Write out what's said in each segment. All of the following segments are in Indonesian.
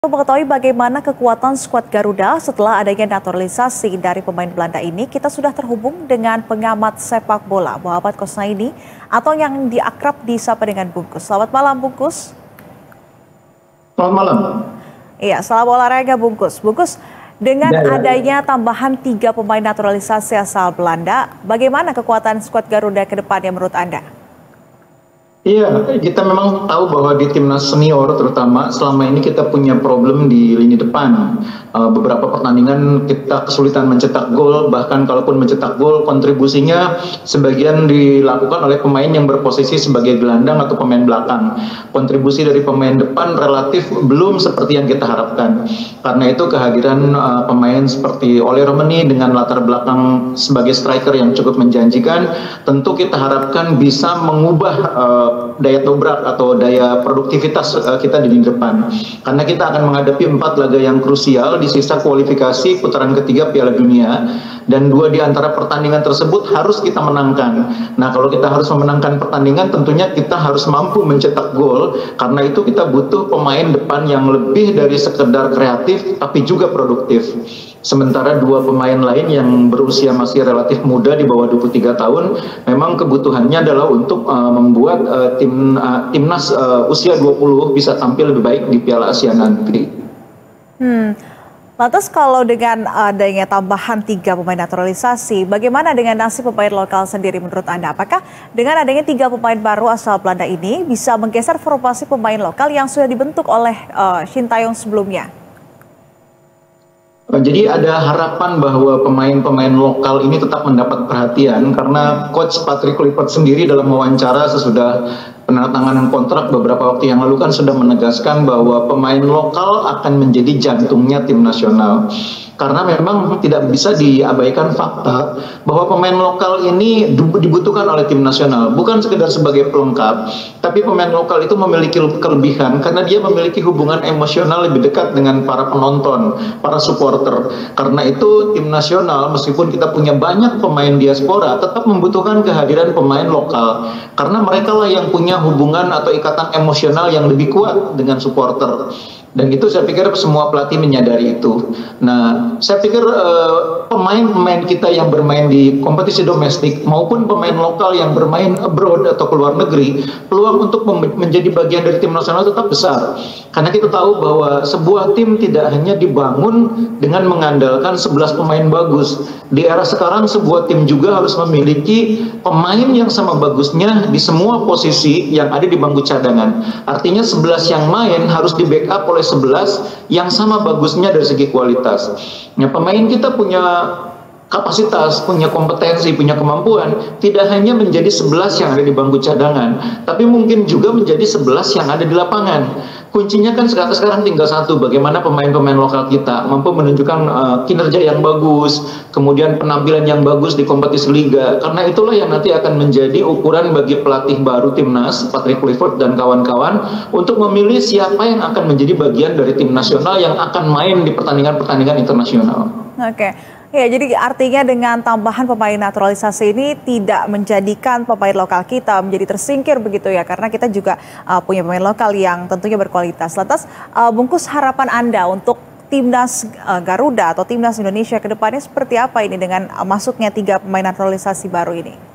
Untuk mengetahui bagaimana kekuatan skuad Garuda setelah adanya naturalisasi dari pemain Belanda ini, kita sudah terhubung dengan pengamat sepak bola Muhammad Kosnaini atau yang diakrab disapa dengan Bungkus. Selamat malam Bungkus. Selamat malam. Iya, salam olahraga Bungkus. Bungkus, dengan adanya tambahan 3 pemain naturalisasi asal Belanda, bagaimana kekuatan skuad Garuda ke depannya menurut Anda? Iya, kita memang tahu bahwa di timnas senior terutama selama ini kita punya problem di lini depan. Beberapa pertandingan kita kesulitan mencetak gol, bahkan kalaupun mencetak gol kontribusinya sebagian dilakukan oleh pemain yang berposisi sebagai gelandang atau pemain belakang. Kontribusi dari pemain depan relatif belum seperti yang kita harapkan. Karena itu kehadiran pemain seperti Oleh Romeni dengan latar belakang sebagai striker yang cukup menjanjikan, tentu kita harapkan bisa mengubah daya dobrak atau daya produktivitas kita di lini depan, karena kita akan menghadapi 4 laga yang krusial di sisa kualifikasi putaran ketiga Piala Dunia, dan 2 di antara pertandingan tersebut harus kita menangkan. Nah, kalau kita harus memenangkan pertandingan, tentunya kita harus mampu mencetak gol. Karena itu kita butuh pemain depan yang lebih dari sekedar kreatif tapi juga produktif. Sementara 2 pemain lain yang berusia masih relatif muda di bawah 23 tahun, memang kebutuhannya adalah untuk membuat timnas usia 20 bisa tampil lebih baik di Piala Asia nanti. Lantas kalau dengan adanya tambahan 3 pemain naturalisasi, bagaimana dengan nasib pemain lokal sendiri menurut Anda? Apakah dengan adanya 3 pemain baru asal Belanda ini bisa menggeser formasi pemain lokal yang sudah dibentuk oleh Shin Tae-yong sebelumnya? Jadi ada harapan bahwa pemain-pemain lokal ini tetap mendapat perhatian, karena Coach Patrick Kluivert sendiri dalam wawancara sesudah penandatanganan kontrak beberapa waktu yang lalu kan sudah menegaskan bahwa pemain lokal akan menjadi jantungnya tim nasional. Karena memang tidak bisa diabaikan fakta bahwa pemain lokal ini dibutuhkan oleh tim nasional, bukan sekedar sebagai pelengkap, tapi pemain lokal itu memiliki kelebihan karena dia memiliki hubungan emosional lebih dekat dengan para penonton, para supporter. Karena itu tim nasional meskipun kita punya banyak pemain diaspora tetap membutuhkan kehadiran pemain lokal, karena mereka lah yang punya hubungan atau ikatan emosional yang lebih kuat dengan supporter. Dan itu saya pikir semua pelatih menyadari itu. Nah, saya pikir pemain-pemain kita yang bermain di kompetisi domestik maupun pemain lokal yang bermain abroad atau ke luar negeri, peluang untuk menjadi bagian dari tim nasional tetap besar. Karena kita tahu bahwa sebuah tim tidak hanya dibangun dengan mengandalkan 11 pemain bagus. Di era sekarang sebuah tim juga harus memiliki pemain yang sama bagusnya di semua posisi yang ada di bangku cadangan. Artinya 11 yang main harus di backup oleh 11 yang sama bagusnya dari segi kualitas. Nah, pemain kita punya kapasitas, punya kompetensi, punya kemampuan, tidak hanya menjadi 11 yang ada di bangku cadangan, tapi mungkin juga menjadi 11 yang ada di lapangan. Kuncinya kan sekarang tinggal satu, bagaimana pemain-pemain lokal kita mampu menunjukkan kinerja yang bagus, kemudian penampilan yang bagus di kompetisi liga. Karena itulah yang nanti akan menjadi ukuran bagi pelatih baru timnas, Patrick Kluivert dan kawan-kawan, untuk memilih siapa yang akan menjadi bagian dari tim nasional yang akan main di pertandingan-pertandingan internasional. Oke. Ya, jadi artinya dengan tambahan pemain naturalisasi ini tidak menjadikan pemain lokal kita menjadi tersingkir begitu ya, karena kita juga punya pemain lokal yang tentunya berkualitas. Lantas Bungkus, harapan Anda untuk timnas Garuda atau timnas Indonesia ke depannya seperti apa ini dengan masuknya 3 pemain naturalisasi baru ini?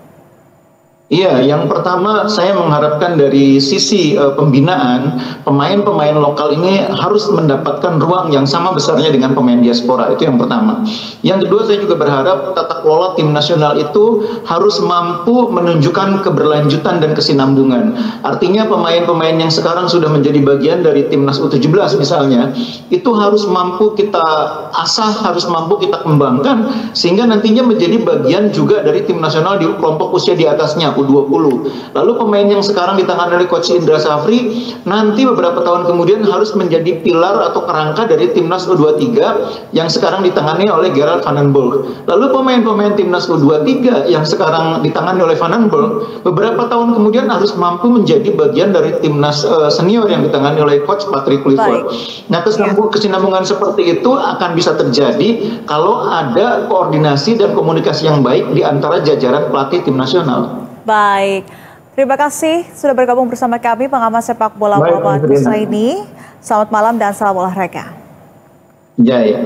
Iya, yang pertama saya mengharapkan dari sisi pembinaan, pemain-pemain lokal ini harus mendapatkan ruang yang sama besarnya dengan pemain diaspora. Itu yang pertama. Yang kedua, saya juga berharap tata kelola tim nasional itu harus mampu menunjukkan keberlanjutan dan kesinambungan. Artinya pemain-pemain yang sekarang sudah menjadi bagian dari timnas U17 misalnya, itu harus mampu kita asah, harus mampu kita kembangkan, sehingga nantinya menjadi bagian juga dari tim nasional di kelompok usia di atasnya, U20. Lalu pemain yang sekarang ditangani oleh Coach Indra Safri nanti beberapa tahun kemudian harus menjadi pilar atau kerangka dari timnas U23 yang sekarang ditangani oleh Gerard Van den Burg. Lalu pemain-pemain timnas U23 yang sekarang ditangani oleh Van den Burg beberapa tahun kemudian harus mampu menjadi bagian dari timnas senior yang ditangani oleh Coach Patrick Kluivert. Nah, kesinambungan seperti itu akan bisa terjadi kalau ada koordinasi dan komunikasi yang baik di antara jajaran pelatih tim nasional. Baik, terima kasih sudah bergabung bersama kami pengamat sepak bola Muhammad Kosnaini. Selamat malam dan salam olahraga. Ya, ya.